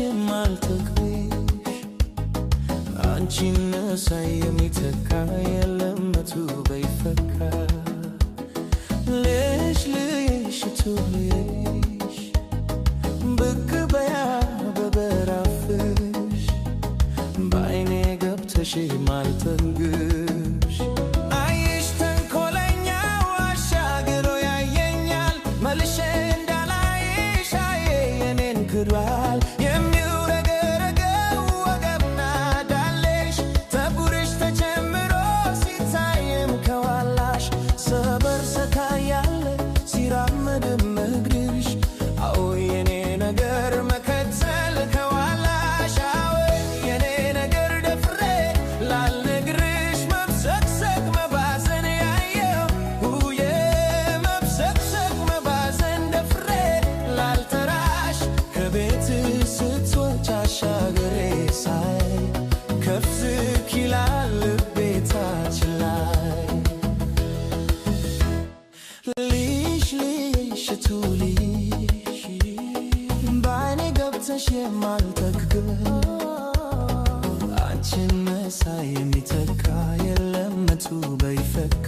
የማልተክብሽ አንቺን ሳይ የሚተካ የለም መቱ በይፈካ ልሽ ልሽ ትውልሽ ብቅ በያ በበራፍሽ በአይኔ ገብተሽ የማልተንግሽ አይሽ ተንኮለኛው አሻግሮ ያየኛል መልሼ እንዳላይሽ አየ የኔን ክዷል አንቺን መሳይ የሚተካ የለም መቱ በይፈካ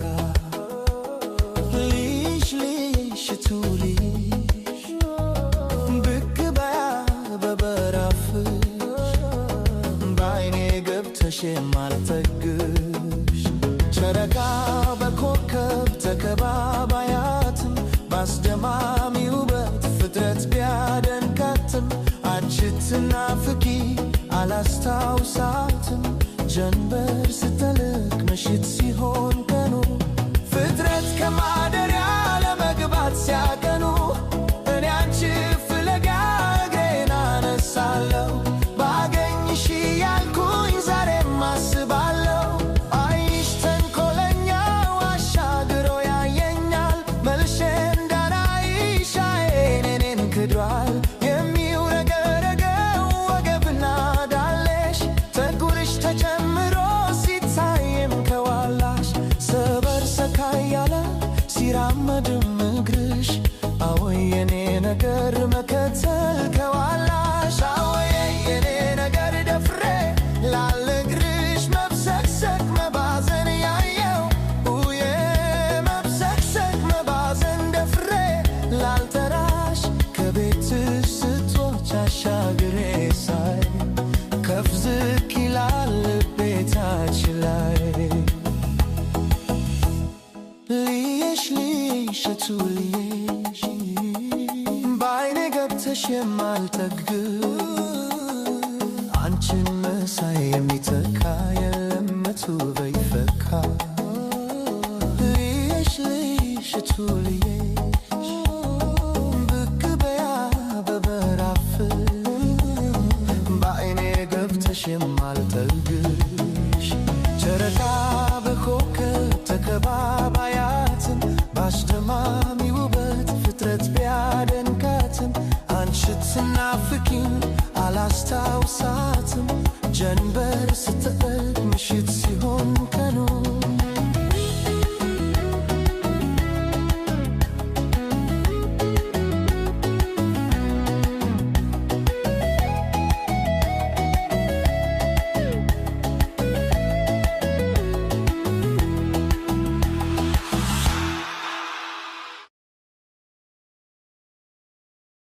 ልሽ ልሽ ትውልሽ ብቅ በያ በበራፍሽ በአይኔ ገብተሽ የማልጠግብሽ ጨረቃ በኮከብ ተከባባያትም ባስደማሚ ውበት ፍጥረት ቢያደንቃትም ስትናፍቂ አላስታውሳትም ጀንበር ስትጠልቅ ምሽት ሲሆን ቀኑ ፍጥረት ከማደሪያ ለመግባት ሲያቀኑ እኔ አንቺ ፍለጋ እግሬን አነሳለሁ ባገኝሽ ያልኩኝ ዛሬም አስባለሁ አይሽ ተንኮለኛው አሻግሮ ያየኛል መልሼ እንዳላይሽ አይኔን ክዷል ሲራመድም እግርሽ አወይ የኔ ነገር መከተል ከዋላሽ አወይ የኔ ነገር ደፍሬ ላልነግርሽ መብሰክሰክ መባዘን ያየው ውዬ መብሰክሰክ መባዘን ደፍሬ ላልጠራሽ ከቤትሽ ስትወጪ አሻግሬ ሳይ ከፍ ዝቅ ይላል ቤታችን ላይ ሸቱልሽ በአይኔ ገብተሽ የማልጠግብ አንቺን መሳይ የሚተካ የለም መቱ በይፈካ ልሽ ልሽ ሸቱልሽ ብቅ በያ በበራፍሽ በአይኔ ገብተሽ የማልጠግብሽ ጨረቃ በኮከብ ተከባባያትን ባስደማሚ ውበት ፍጥረት ቢያደንቃትም አንቺ ስትናፍቂኝ አላስታውሳትም ጀንበር ስትጠልቅ ምሽት ሲሆን ቀኑ